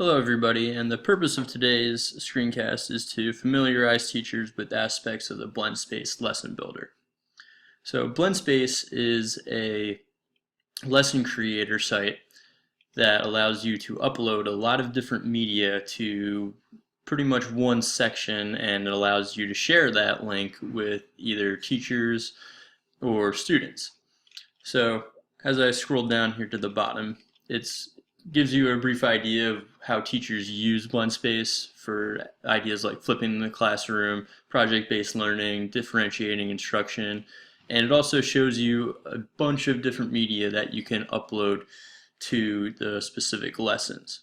Hello everybody, and the purpose of today's screencast is to familiarize teachers with aspects of the Blendspace lesson builder. So Blendspace is a lesson creator site that allows you to upload a lot of different media to pretty much one section, and it allows you to share that link with either teachers or students. So as I scroll down here to the bottom, it gives you a brief idea of how teachers use Blendspace for ideas like flipping the classroom, project-based learning, differentiating instruction, and it also shows you a bunch of different media that you can upload to the specific lessons.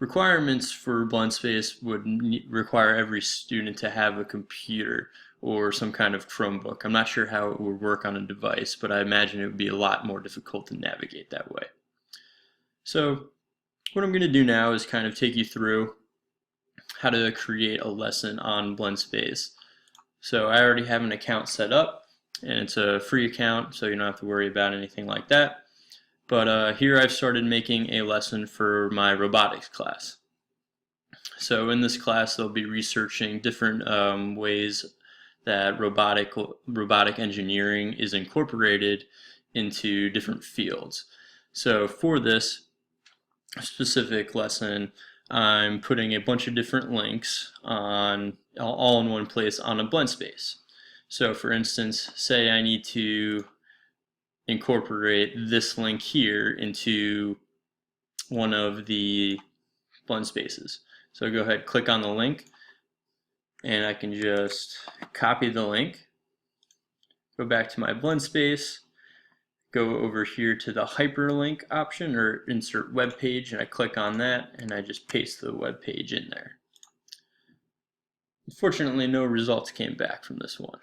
Requirements for Blendspace would require every student to have a computer or some kind of Chromebook. I'm not sure how it would work on a device, but I imagine it would be a lot more difficult to navigate that way. So what I'm going to do now is kind of take you through how to create a lesson on Blendspace. So I already have an account set up, and it's a free account, so you don't have to worry about anything like that. But here I've started making a lesson for my robotics class. So in this class they'll be researching different ways that robotic engineering is incorporated into different fields. So for this specific lesson, I'm putting a bunch of different links on all in one place on a Blendspace. So for instance, say I need to incorporate this link here into one of the Blendspaces. So go ahead, click on the link, and I can just copy the link, go back to my Blendspace, go over here to the hyperlink option or insert web page, and I click on that and I just paste the web page in there. Unfortunately, no results came back from this one.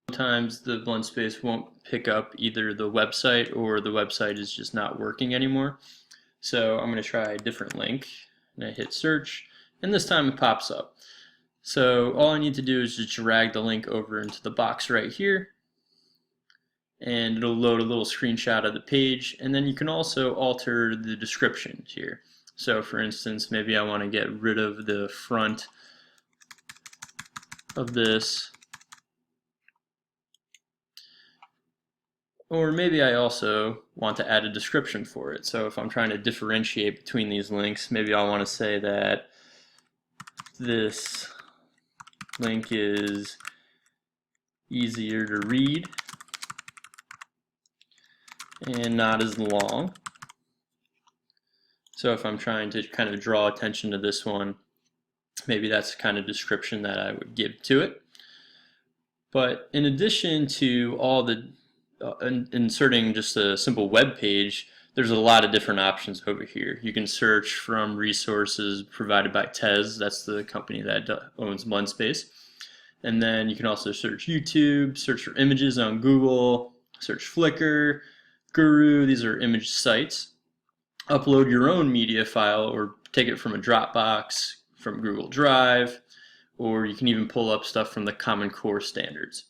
Sometimes the Blendspace won't pick up either the website or the website is just not working anymore. So I'm going to try a different link, and I hit search, and this time it pops up. So all I need to do is just drag the link over into the box right here, and it'll load a little screenshot of the page, and then you can also alter the description here. So for instance, maybe I want to get rid of the front of this, or maybe I also want to add a description for it. So if I'm trying to differentiate between these links, maybe I want to say that this link is easier to read and not as long. So if I'm trying to kind of draw attention to this one, maybe that's the kind of description that I would give to it. But in addition to all the inserting just a simple web page, there's a lot of different options over here. You can search from resources provided by Tez, that's the company that owns Blendspace. And then you can also search YouTube, search for images on Google, search Flickr, Guru, these are image sites. Upload your own media file or take it from a Dropbox, from Google Drive, or you can even pull up stuff from the Common Core standards.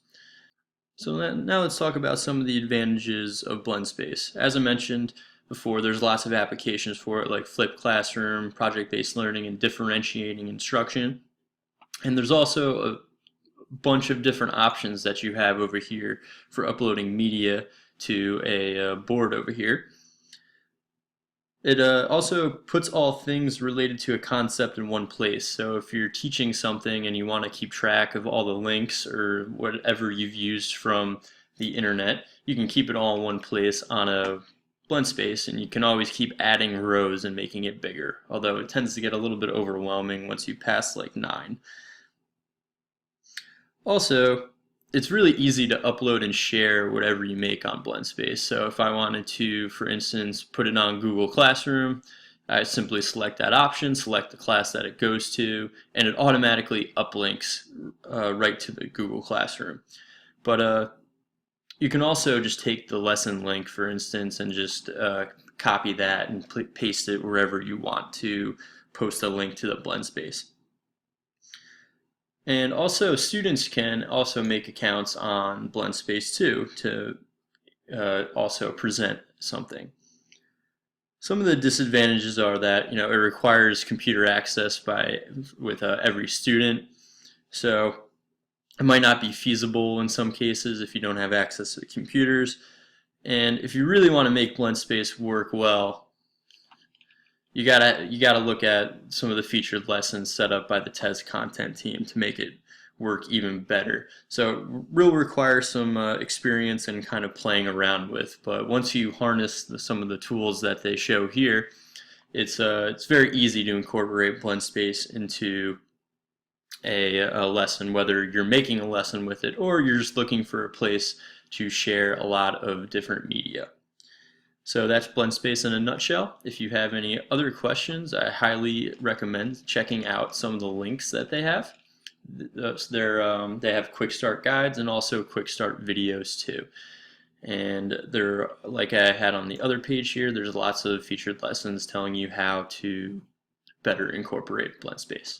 So now let's talk about some of the advantages of Blendspace. As I mentioned before, there's lots of applications for it, like flipped classroom, project-based learning, and differentiating instruction. And there's also a bunch of different options that you have over here for uploading media to a board over here. It also puts all things related to a concept in one place. So if you're teaching something and you want to keep track of all the links or whatever you've used from the internet, you can keep it all in one place on a Blendspace, and you can always keep adding rows and making it bigger, although it tends to get a little bit overwhelming once you pass like 9. Also, it's really easy to upload and share whatever you make on Blendspace. So if I wanted to, for instance, put it on Google Classroom, I simply select that option, select the class that it goes to, and it automatically uplinks right to the Google Classroom. But you can also just take the lesson link, for instance, and just copy that and paste it wherever you want to post a link to the Blendspace. And also, students can also make accounts on Blendspace too to also present something. Some of the disadvantages are that it requires computer access with every student, so it might not be feasible in some cases if you don't have access to computers. And if you really want to make Blendspace work well, you gotta look at some of the featured lessons set up by the TES content team to make it work even better. So it will require some experience and kind of playing around with, but once you harness some of the tools that they show here, it's very easy to incorporate Blendspace into a lesson, whether you're making a lesson with it or you're just looking for a place to share a lot of different media. So that's Blendspace in a nutshell. If you have any other questions, I highly recommend checking out some of the links that they have. They have quick start guides and also quick start videos too. And they're, like I had on the other page here, there's lots of featured lessons telling you how to better incorporate Blendspace.